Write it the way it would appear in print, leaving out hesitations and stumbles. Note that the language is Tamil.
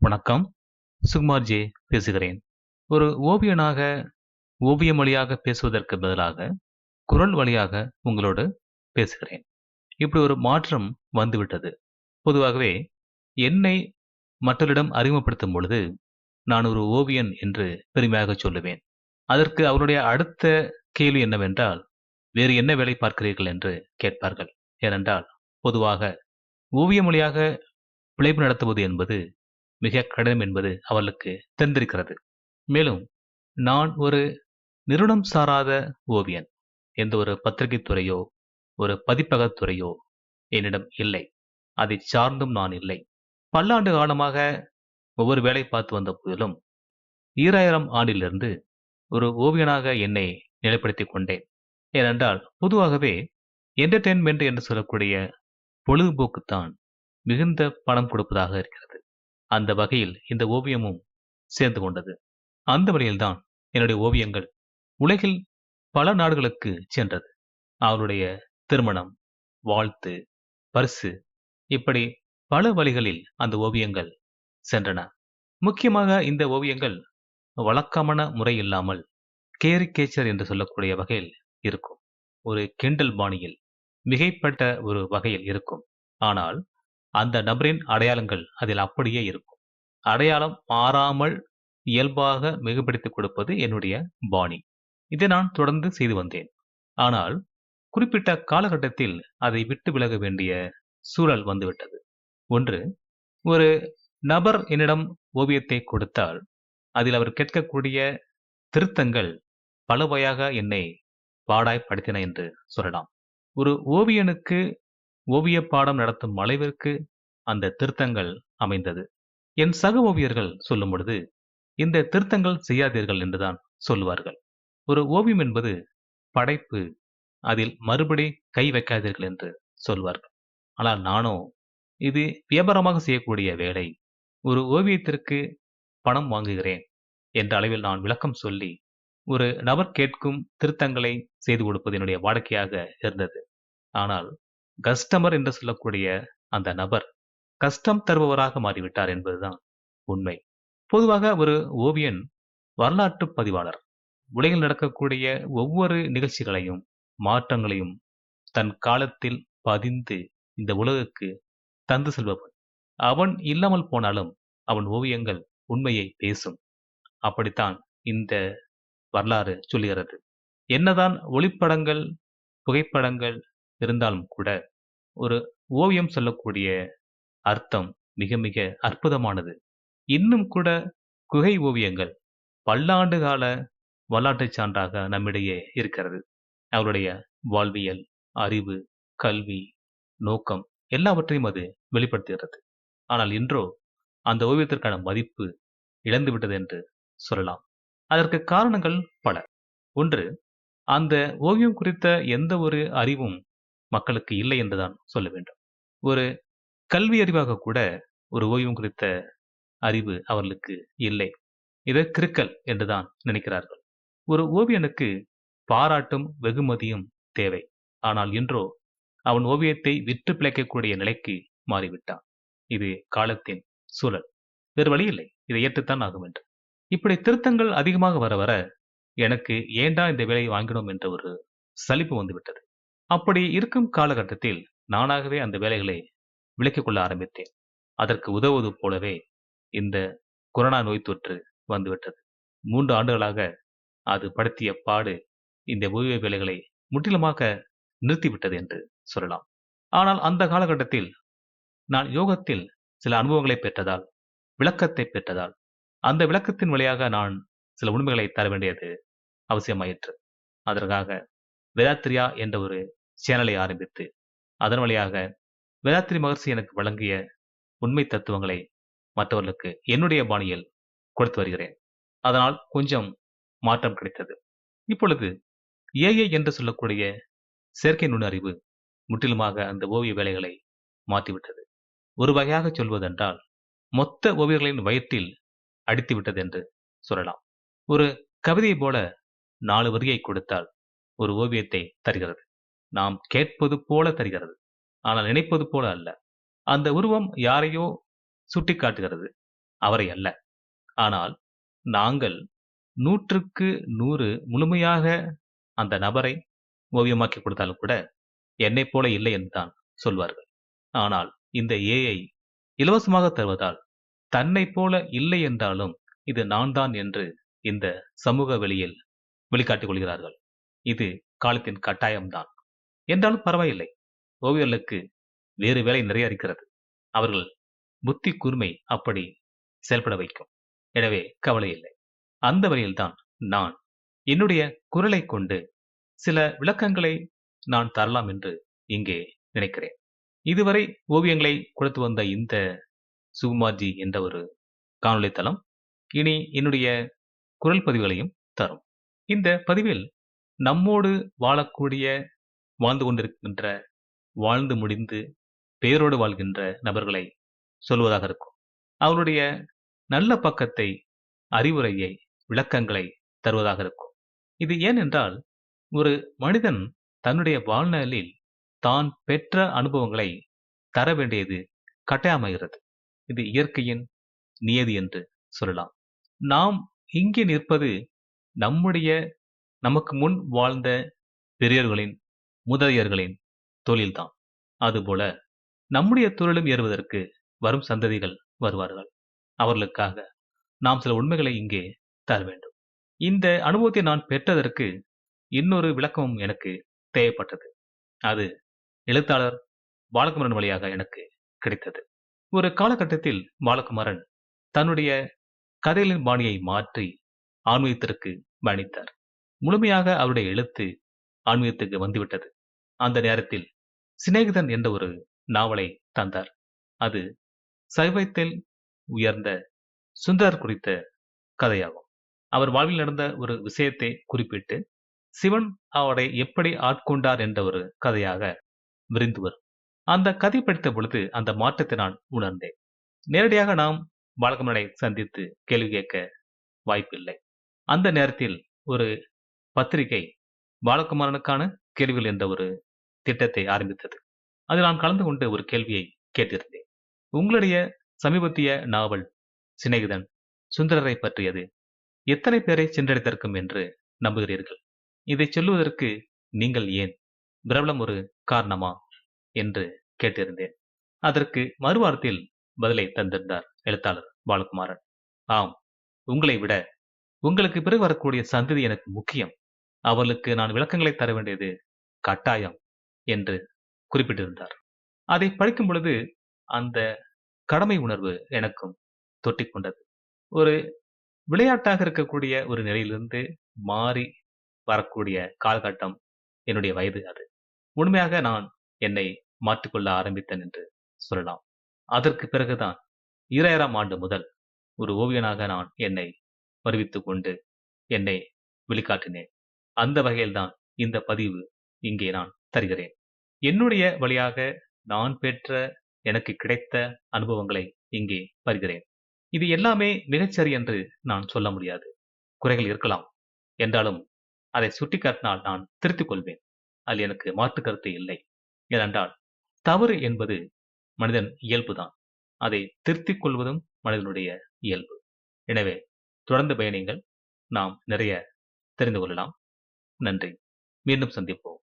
வணக்கம். சுகுமார் ஜே பேசுகிறேன். ஒரு ஓவியனாக ஓவியம் வழியாக பேசுவதற்கு பதிலாக, குரல் வழியாக உங்களோடு பேசுகிறேன். இப்படி ஒரு மாற்றம் வந்துவிட்டது. பொதுவாகவே என்னை மற்றவரிடம் அறிமுகப்படுத்தும் பொழுது, நான் ஒரு ஓவியன் என்று பெருமையாக சொல்லுவேன். அதற்கு அவருடைய அடுத்த கேள்வி என்னவென்றால், வேறு என்ன வேலை பார்க்கிறீர்கள் என்று கேட்பார்கள். ஏனென்றால், பொதுவாக ஓவியம் வழியாக பிழைப்பு நடத்துவது என்பது மிக கடினம் என்பது அவர்களுக்கு தெரிந்திருக்கிறது. மேலும் நான் ஒரு நிறுவனம் சாராத ஓவியன். எந்த ஒரு பத்திரிகை துறையோ, ஒரு பதிப்பகத் துறையோ என்னிடம் இல்லை. அதைச் சார்ந்தும் நான் இல்லை. பல்லாண்டு காலமாக ஒவ்வொரு வேலை பார்த்து வந்த போதிலும், 2000 ஆண்டிலிருந்து ஒரு ஓவியனாக என்னை நிலைப்படுத்திக் கொண்டேன். ஏனென்றால், பொதுவாகவே என்டர்டெயின்மென்ட் என்று சொல்லக்கூடிய பொழுதுபோக்குத்தான் மிகுந்த பணம் கொடுப்பதாக இருக்கிறது. அந்த வகையில் இந்த ஓவியமும் சேர்ந்து கொண்டது. அந்த வழியில்தான் என்னுடைய ஓவியங்கள் உலகில் பல நாடுகளுக்கு சென்றது. அவருடைய திருமணம், வாழ்த்து, பரிசு இப்படி பல வழிகளில் அந்த ஓவியங்கள் சென்றன. முக்கியமாக இந்த ஓவியங்கள் வழக்கமான முறை இல்லாமல் கேரிகேச்சர் என்று சொல்லக்கூடிய வகையில் இருக்கும். ஒரு கிண்டல் பாணியில் மிகைப்பட்ட ஒரு வகையில் இருக்கும். ஆனால் அந்த நபரின் அடையாளங்கள் அதில் அப்படியே இருக்கும். அடையாளம் மாறாமல் இயல்பாக மிகைப்படுத்திக் கொடுப்பது என்னுடைய பாணி. இதை நான் தொடர்ந்து செய்து வந்தேன். ஆனால் குறிப்பிட்ட காலகட்டத்தில் அதை விட்டு விலக வேண்டிய சூழல் வந்துவிட்டது. ஒன்று, ஒரு நபர் என்னிடம் ஓவியத்தை கொடுத்தால், அதில் அவர் கேட்கக்கூடிய திருத்தங்கள் பல வகையாக என்னை பாடாய்ப்படுத்தின என்று சொல்லலாம். ஒரு ஓவியனுக்கு ஓவிய பாடம் நடத்தும் அளவிற்கு அந்த திருத்தங்கள் அமைந்தது. என் சக ஓவியர்கள் சொல்லும் பொழுது, இந்த திருத்தங்கள் செய்யாதீர்கள் என்றுதான் சொல்லுவார்கள். ஒரு ஓவியம் என்பது படைப்பு. அதில் மறுபடி கை வைக்காதீர்கள் என்று சொல்வார்கள். ஆனால் நானோ, இது வியாபாரமாக செய்யக்கூடிய வேலை. ஒரு ஓவியத்திற்கு பணம் வாங்குகிறேன் என்ற அளவில் நான் விளக்கம் சொல்லி, ஒரு நபர் கேட்கும் திருத்தங்களை செய்து கொடுப்பது என்னுடைய வாடிக்கையாக இருந்தது. ஆனால் கஸ்டமர் என்று சொல்லக்கூடிய அந்த நபர் கஷ்டம் தருபவராக மாறிவிட்டார் என்பதுதான் உண்மை. பொதுவாக ஒரு ஓவியன் வரலாற்று பதிவாளர். உலகில் நடக்கக்கூடிய ஒவ்வொரு நிகழ்ச்சிகளையும், மாற்றங்களையும் தன் காலத்தில் பதிந்து இந்த உலகுக்கு தந்து செல்பவன். அவன் இல்லாமல் போனாலும் அவன் ஓவியங்கள் உண்மையை பேசும். அப்படித்தான் இந்த வரலாறு சொல்லுகிறது. என்னதான் ஒளிப்படங்கள், புகைப்படங்கள் இருந்தாலும் கூட, ஒரு ஓவியம் சொல்லக்கூடிய அர்த்தம் மிக மிக அற்புதமானது. இன்னும் கூட குகை ஓவியங்கள் பல்லாண்டு கால வரலாற்றுச் சான்றாக நம்மிடையே இருக்கிறது. அவருடைய வாழ்வியல், அறிவு, கல்வி, நோக்கம் எல்லாவற்றையும் அது வெளிப்படுத்துகிறது. ஆனால் இன்றோ அந்த ஓவியத்திற்கான மதிப்பு இழந்துவிட்டது என்று சொல்லலாம். அதற்கு காரணங்கள் பல. ஒன்று, அந்த ஓவியம் குறித்த எந்த ஒரு அறிவும் மக்களுக்கு இல்லை என்றுதான் சொல்ல வேண்டும். ஒரு கல்வி அறிவாக கூட ஒரு ஓவியம் குறித்த அறிவு அவர்களுக்கு இல்லை. இதை கிறுக்கல் என்றுதான் நினைக்கிறார்கள். ஒரு ஓவியனுக்கு பாராட்டும் வெகுமதியும் தேவை. ஆனால் இன்றோ அவன் ஓவியத்தை விற்று பிழைக்கக்கூடிய நிலைக்கு மாறிவிட்டான். இது காலத்தின் சூழல். வேறு வழி இல்லை. இதை ஏற்றுத்தான் ஆக வேண்டும். இப்படி திருத்தங்கள் அதிகமாக வர வர எனக்கு ஏன்டா இந்த வேலையை வாங்கினோம் என்ற ஒரு சலிப்பு வந்துவிட்டது. அப்படி இருக்கும் காலகட்டத்தில் நானாகவே அந்த வேலைகளை விலக்கிக் கொள்ள ஆரம்பித்தேன். அதற்கு உதவுவது போலவே இந்த கொரோனா நோய் தொற்று வந்துவிட்டது. 3 ஆண்டுகளாக அது படுத்திய பாடு இந்த ஓவிய வேலைகளை முற்றிலுமாக நிறுத்திவிட்டது என்று சொல்லலாம். ஆனால் அந்த காலகட்டத்தில் நான் யோகத்தில் சில அனுபவங்களை பெற்றதால், விளக்கத்தை பெற்றதால், அந்த விளக்கத்தின் வழியாக நான் சில உண்மைகளை தர வேண்டியது அவசியமாயிற்று. அதற்காக வேதாத்ரியா என்ற ஒரு சேனலை ஆரம்பித்து, அதன் வழியாக வேதாத்ரி மகர்ஷி எனக்கு வழங்கிய உண்மை தத்துவங்களை மற்றவர்களுக்கு என்னுடைய பாணியில் கொடுத்து வருகிறேன். அதனால் கொஞ்சம் மாற்றம் கிடைத்தது. இப்பொழுது ஏஐ என்று சொல்லக்கூடிய செயற்கை நுண்ணறிவு முற்றிலுமாக அந்த ஓவிய வேலைகளை மாற்றிவிட்டது. ஒரு வகையாக சொல்வதென்றால், மொத்த ஓவியர்களின் வயிற்றில் அடித்துவிட்டது என்று சொல்லலாம். ஒரு கவிதை போல 4 வரியை கொடுத்தால் ஒரு ஓவியத்தை தருகிறது. நாம் கேட்பது போல தருகிறது. ஆனால் நினைப்பது போல அல்ல. அந்த உருவம் யாரையோ சுட்டிக்காட்டுகிறது. அவரை அல்ல. ஆனால் நாங்கள் 100க்கு 100 முழுமையாக அந்த நபரை ஓவியமாக்கி கொடுத்தாலும் கூட, என்னைப் போல இல்லை என்று தான் சொல்வார்கள். ஆனால் இந்த ஏஐ இலவசமாக தருவதால், தன்னைப் போல இல்லை என்றாலும், இது நான் தான் என்று இந்த சமூக வெளியில் வெளிக்காட்டிக் கொள்கிறார்கள். இது காலத்தின் கட்டாயம் தான். என்றாலும் பரவாயில்லை. ஓவியர்களுக்கு வேறு வேலை நிறைய இருக்கிறது. அவர்கள் புத்தி கூர்மை அப்படி செயல்பட வைக்கும். எனவே கவலை இல்லை. அந்த வழியில்தான் நான் என்னுடைய குரலைக் கொண்டு சில விளக்கங்களை நான் தரலாம் என்று இங்கே நினைக்கிறேன். இதுவரை ஓவியங்களை கொடுத்து வந்த இந்த சுகுமார்ஜி என்ற ஒரு காணொளி தளம், இனி என்னுடைய குரல் பதிவுகளையும் தரும். இந்த பதிவில் நம்மோடு வாழக்கூடிய, வாழ்ந்து கொண்டிருக்கின்ற, வாழ்ந்து முடிந்து பெயரோடு வாழ்கின்ற நபர்களை சொல்வதாக இருக்கும். அவருடைய நல்ல பக்கத்தை, அறிவுரையை, விளக்கங்களை தருவதாக இருக்கும். இது ஏனென்றால், ஒரு மனிதன் தன்னுடைய வாழ்நாளில் தான் பெற்ற அனுபவங்களை தர வேண்டியது கட்டாயமாகிறது. இது இயற்கையின் நியதி என்று சொல்லலாம். நாம் இங்கே நிற்பது நம்முடைய நமக்கு முன் வாழ்ந்த பெரியோர்களின், மூதாதையர்களின் தொழில்தான். அதுபோல நம்முடைய தொழிலும் ஏறுவதற்கு வரும் சந்ததிகள் வருவார்கள். அவர்களுக்காக நாம் சில உண்மைகளை இங்கே தர வேண்டும். இந்த அனுபவத்தை நான் பெற்றதற்கு இன்னொரு விளக்கமும் எனக்கு தேவைப்பட்டது. அது எழுத்தாளர் பாலகுமாரன் வழியாக எனக்கு கிடைத்தது. ஒரு காலகட்டத்தில் பாலகுமாரன் தன்னுடைய கதைகளின் பாணியை மாற்றி ஆன்மீகத்திற்கு பயணித்தார். முழுமையாக அவருடைய எழுத்து ஆன்மீகத்துக்கு வந்துவிட்டது. அந்த நேரத்தில் சிநேகிதன் என்ற ஒரு நாவலை தந்தார். அது சைவத்தில் உயர்ந்த சுந்தரர் குறித்த கதையாகும். அவர் வாழ்வில் நடந்த ஒரு விஷயத்தை குறிப்பிட்டு சிவன் அவரை எப்படி ஆட்கொண்டார் என்ற ஒரு கதையாக விரிந்து வரும். அந்த கதை படித்த பொழுது அந்த மாற்றத்தை நான் உணர்ந்தேன். நேரடியாக நாம் பாலகுமாரனை சந்தித்து கேள்வி கேட்க வாய்ப்பில்லை. அந்த நேரத்தில் ஒரு பத்திரிகை பாலகுமாரனுக்கான கேள்விகள் என்ற ஒரு திட்டத்தை ஆரம்பித்தது. அதில் நான் கலந்து கொண்டு ஒரு கேள்வியை கேட்டிருந்தேன். உங்களுடைய சமீபத்திய நாவல் சிநேகிதன் சுந்தரரை பற்றியது எத்தனை பேரை சென்றடைத்திருக்கும் என்று நம்புகிறீர்கள்? இதை சொல்லுவதற்கு நீங்கள் ஏன் பிரபலம் ஒரு காரணமா என்று கேட்டிருந்தேன். அதற்கு மறுவாரத்தில் பதிலை தந்திருந்தார் எழுத்தாளர் பாலகுமாரன். ஆம், உங்களை விட உங்களுக்கு பிறகு வரக்கூடிய சந்ததி எனக்கு முக்கியம். அவர்களுக்கு நான் விளக்கங்களை தர வேண்டியது கட்டாயம் என்று குறிப்பிட்டிருந்தார். அதை படிக்கும் பொழுது அந்த கடமை உணர்வு எனக்கும் தொட்டிக்கொண்டது. ஒரு விளையாட்டாக இருக்கக்கூடிய ஒரு நிலையிலிருந்து மாறி வரக்கூடிய காலகட்டம் என்னுடைய வயது அது. உண்மையாக நான் என்னை மாற்றிக்கொள்ள ஆரம்பித்தேன் என்று சொல்லலாம். அதற்கு பிறகுதான் 2000ஆம் ஆண்டு முதல் ஒரு ஓவியனாக நான் என்னை வருவித்துக் கொண்டு என்னை வெளிக்காட்டினேன். அந்த வகையில்தான் இந்த பதிவு இங்கே நான் தருகிறேன். என்னுடைய வழியாக நான் பெற்ற, எனக்கு கிடைத்த அனுபவங்களை இங்கே பகிர்கிறேன். இது எல்லாமே மிகச்சரி என்று நான் சொல்ல முடியாது. குறைகள் இருக்கலாம். என்றாலும் அதை சுட்டிக்காட்டினால் நான் திருத்திக் கொள்வேன். அதில் எனக்கு மாற்று கருத்து இல்லை. ஏனென்றால் தவறு என்பது மனிதன் இயல்புதான். அதை திருத்திக் கொள்வதும் மனிதனுடைய இயல்பு. எனவே தொடர்ந்து பயணிங்கள். நாம் நிறைய தெரிந்து கொள்ளலாம். நன்றி. மீண்டும் சந்திப்போம்.